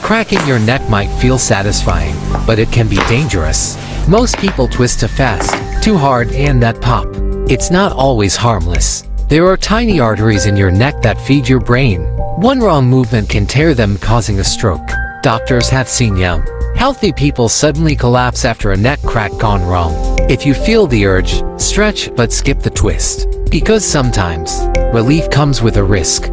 Cracking your neck might feel satisfying, but it can be dangerous. Most people twist too fast, too hard, and that pop. It's not always harmless. There are tiny arteries in your neck that feed your brain. One wrong movement can tear them, causing a stroke. Doctors have seen young, healthy people suddenly collapse after a neck crack gone wrong. If you feel the urge, stretch but skip the twist. Because sometimes, relief comes with a risk.